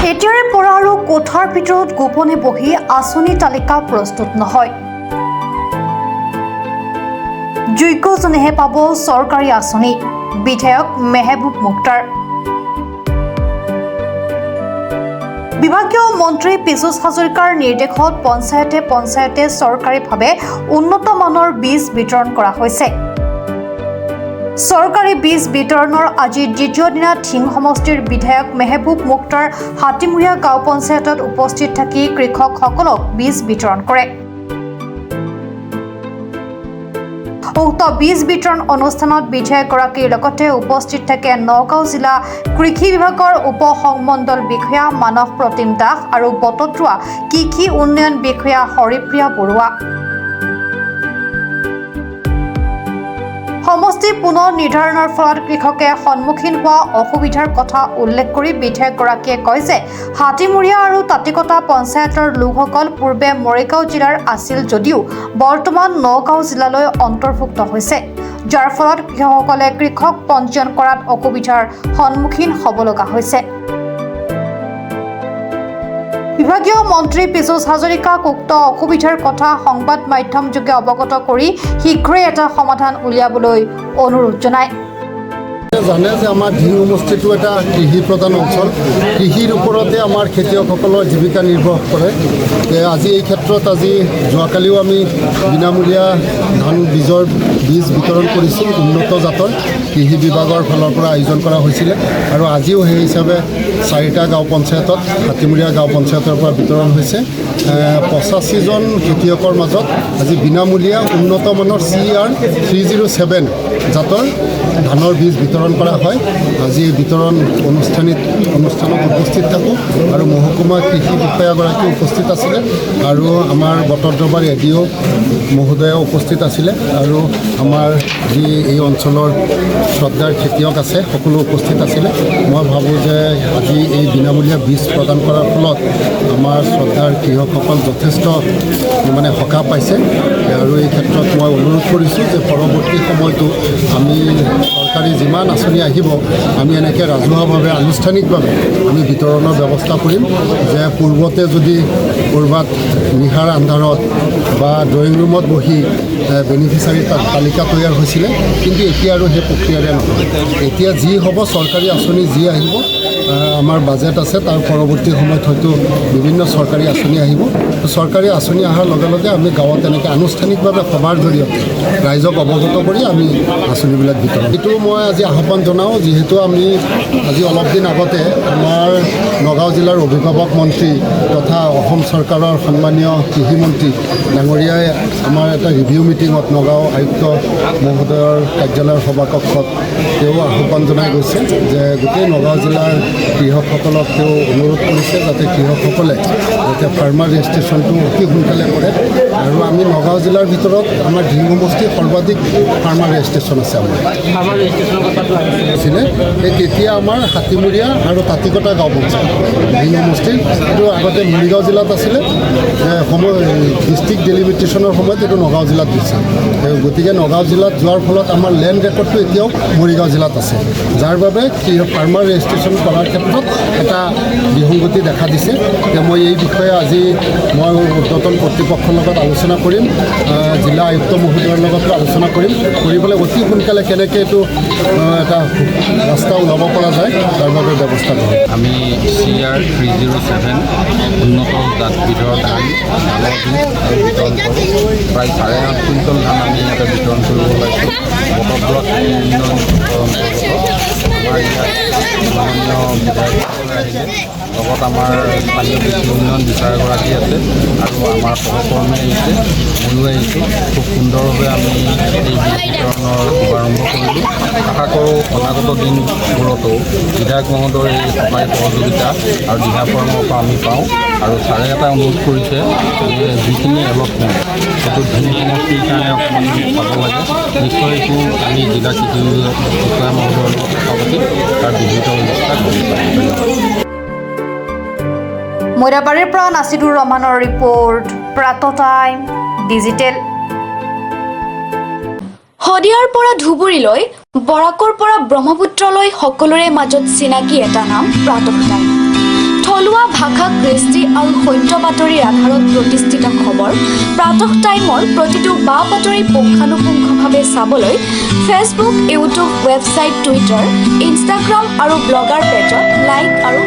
এতিয়াৰে পৰা আৰু কোঠাৰ ভিতৰত গোপনে বহি আঁচনি তালিকা প্ৰস্তুত নহয়। যোগ্যজনেহে পাব চৰকাৰী আঁচনি, বিধায়ক মেহবুব মুখতাৰ। বিভাগীয় মন্ত্ৰী পীযুষ হাজৰিকাৰ নিৰ্দেশত পঞ্চায়তে চৰকাৰীভাৱে উন্নত মানৰ বীজ বিতৰণ কৰা হৈছে। চৰকাৰী বীজ বিতৰণৰ আজি দ্বিতীয় দিনা ধিং সমষ্টিৰ বিধায়ক মেহবুব মুখতাৰ হাতীমুৰীয়া গাঁও পঞ্চায়তত উপস্থিত থাকি কৃষকসকলক বীজ বিতৰণ কৰে। উক্ত বীজ বিতৰণ অনুষ্ঠানত বিধায়কগৰাকীৰ লগতে উপস্থিত থাকে নগাঁও জিলা কৃষি বিভাগৰ উপ সংমণ্ডল বিষয়া মানস প্ৰতিম দাস আৰু বটদ্ৰৱা কৃষি উন্নয়ন বিষয়া হৰিপ্ৰিয়া বৰুৱা। সমষ্টি পুনৰ নিৰ্ধাৰণৰ ফলত কৃষকে সন্মুখীন হোৱা অসুবিধাৰ কথা উল্লেখ কৰি বিধায়কগৰাকীয়ে কয় যে হাতীমুৰীয়া আৰু তাঁতিকটা পঞ্চায়তৰ লোকসকল পূৰ্বে মৰিগাঁও জিলাৰ আছিল যদিও বৰ্তমান নগাঁও জিলালৈ অন্তৰ্ভুক্ত হৈছে, যাৰ ফলত কৃষকসকলে কৃষক পঞ্জীয়ন কৰাত অসুবিধাৰ সন্মুখীন হ'ব লগা হৈছে। বিভাগীয় মন্ত্ৰী পীযুষ হাজৰিকাক উক্ত অসুবিধাৰ কথা সংবাদ মাধ্যমযোগে অৱগত কৰি শীঘ্ৰেই এটা সমাধান উলিয়াবলৈ অনুৰোধ জনায়। জানে যে আমাৰ ধিং সমষ্টিটো এটা কৃষি প্ৰধান অঞ্চল। কৃষিৰ ওপৰতে আমাৰ খেতিয়কসকলৰ জীৱিকা নিৰ্ভৰ কৰে। আজি এই ক্ষেত্ৰত যোৱাকালিও আমি বিনামূলীয়া ধান বীজ বিতৰণ কৰিছিল। উন্নত জাতৰ কৃষি বিভাগৰ ফালৰ পৰা আয়োজন কৰা হৈছিলে আৰু আজিও সেই হিচাপে 4টা গাঁও পঞ্চায়তত হাতীমুৰীয়া গাঁও পঞ্চায়তৰ পৰা বিতৰণ হৈছে। 85জন খেতিয়কৰ মাজত আজি বিনামূলীয়া উন্নত মানৰ CR 307 জাতৰ ধানৰ বীজ বিতৰণ কৰা হয়। আজি বিতৰণ অনুষ্ঠানত উপস্থিত থাকোঁ আৰু মহকুমা কৃষি বিষয়াগৰাকী উপস্থিত আছিলে আৰু আমাৰ বটদ্ৰৱাৰ ADO মহোদয়া উপস্থিত আছিলে আৰু আমাৰ যি এই অঞ্চলৰ শ্ৰদ্ধাৰ খেতিয়ক আছে সকলো উপস্থিত আছিলে। মই ভাবোঁ যে আজি এই বিনামূলীয়া বীজ প্ৰদান কৰাৰ ফলত আমাৰ শ্ৰদ্ধাৰ কৃষকসকল যথেষ্ট সকাহ পাইছে আৰু এই ক্ষেত্ৰত মই অনুৰোধ কৰিছোঁ যে পৰৱৰ্তী সময়তো আমি চৰকাৰী যিমান আঁচনি আহিব আমি এনেকৈ ৰাজহুৱাভাৱে আনুষ্ঠানিকভাৱে আমি বিতৰণৰ ব্যৱস্থা কৰিম। যে পূৰ্বতে যদি ক'ৰবাত নিশাৰ আন্ধাৰত বা ড্ৰয়িং ৰুমত বহি বেনিফিচিয়াৰী তালিকা তৈয়াৰ হৈছিলে, কিন্তু এতিয়া আৰু সেই প্ৰক্ৰিয়াৰে নহয়। এতিয়া যি হ'ব চৰকাৰী আঁচনি যি আহিব, আমাৰ বাজেট আছে, তাৰ পৰৱৰ্তী সময়ত হয়তো বিভিন্ন চৰকাৰী আঁচনি আহিব। চৰকাৰী আঁচনি অহাৰ লগে লগে আমি গাঁৱত এনেকৈ আনুষ্ঠানিকভাৱে সভাৰ জৰিয়তে ৰাইজক অৱগত কৰি আমি আঁচনিবিলাক বিতৰণ। এইটো মই আজি আহ্বান জনাওঁ, যিহেতু আমি আজি অলপ দিন আগতে আমাৰ নগাঁও জিলাৰ অভিভাৱক মন্ত্ৰী তথা অসম চৰকাৰৰ সন্মানীয় কৃষি মন্ত্ৰী ডাঙৰীয়াই আমাৰ এটা ৰিভিউ মিটিঙত নগাঁও আয়ুক্ত মহোদয়ৰ কাৰ্যালয়ৰ সভাকক্ষত তেওঁ আহ্বান জনাই গৈছে যে গোটেই নগাঁও জিলাৰ কৃষকসকলক তেওঁ অনুৰোধ কৰিছে যাতে কৃষকসকলে ফাৰ্মাৰ ৰেজিষ্ট্ৰেশ্যনটো অতি সোনকালে কৰে। আৰু আমি নগাঁও জিলাৰ ভিতৰত আমাৰ ধিং সমষ্টিৰ সৰ্বাধিক ফাৰ্মাৰ ৰেজিষ্ট্ৰেশ্যন আছে। আমাৰ আছিলে তেতিয়া আমাৰ হাতীমুৰীয়া আৰু তাঁতিকটা গাঁও পঞ্চায়ত ধিং সমষ্টিৰ, এইটো আগতে মৰিগাঁও জিলাত আছিলে। ডিষ্ট্ৰিক্ট ডেলিমিটেশ্যনৰ সময়ত এইটো নগাঁও জিলাত গৈছে। গতিকে নগাঁও জিলাত যোৱাৰ ফলত আমাৰ লেণ্ড ৰেকৰ্ডটো এতিয়াও মৰিগাঁও জিলাত আছে, যাৰ বাবে ফাৰ্মাৰ ৰেজিষ্ট্ৰেশ্যন কৰাৰ ক্ষেত্ৰত এটা বিসংগতি দেখা দিছে। মই এই বিষয়ে আজি মই ঊৰ্ধ্বতন কৰ্তৃপক্ষৰ লগত আলোচনা কৰিম, জিলা আয়ুক্ত মহোদয়ৰ লগতো আলোচনা কৰি পেলাই অতি সোনকালে কেনেকৈ এইটো এটা ৰাস্তা ওলাব পৰা যায় তাৰ বাবে ব্যৱস্থা কৰিম। আমি CR 307 উন্নত জাতবিধৰ ধানৰ বীজ বিতৰণ কৰোঁ। প্ৰায় 8.5 কুইণ্টল ধান আমি ইয়াতে বিতৰণ কৰিব ওলাইছোঁ। বটদ্ৰৱা আমাৰ ইয়াত মাননীয় বিধায়কসকলে আহিলে, লগত আমাৰ স্থানীয় কৃষি উন্নয়ন বিষয়াগৰাকী আছে আৰু আমাৰ সহকৰ্মী আহিছে, ময়ো আহিছোঁ। খুব সুন্দৰভাৱে আমি এই বীজ বিতৰণৰ শুভাৰম্ভ কৰিলোঁ। আশা কৰোঁ অনাগত দিনবোৰতো বিধায়ক মহোদয়ৰ এই সহায় সহযোগিতা আৰু দিহা পৰামৰ্শ আমি পাওঁ। আৰু ছাৰে এটা অনুৰোধ কৰিছে যে যিখিনি এলটমেণ্ট সেইটো ধিং সমষ্টিৰ কাৰণে অকণমান পাব লাগে। নিশ্চয় এইটো আমি জিলা কৃষি বিষয়া মহোদয়ৰ লগত কথা পাতি তাৰ বিহিত ব্যৱস্থা কৰিব পাৰিম। মৈৰাবাৰীৰ পৰা নাছিদুৰ ৰহমানৰ ৰিপৰ্ট, প্ৰাত টাইম ডিজিটেল। শদিয়াৰ পৰা ধুবুৰীলৈ, বৰাকৰ পৰা ব্ৰহ্মপুত্ৰলৈ সকলোৰে মাজত চিনাকি এটা নাম প্ৰাত টাইম। থলুৱা তথ্য কৃষ্টি আৰু সত্য বাতৰিৰ আধাৰত প্ৰতিষ্ঠিত খবৰ প্ৰাতঃ টাইমৰ প্ৰতিটো বা বাতৰি পুংখানুপুংখভাৱে চাবলৈ Facebook, YouTube, website, Twitter, Instagram আৰু ব্লগাৰ পেজত লাইক আৰু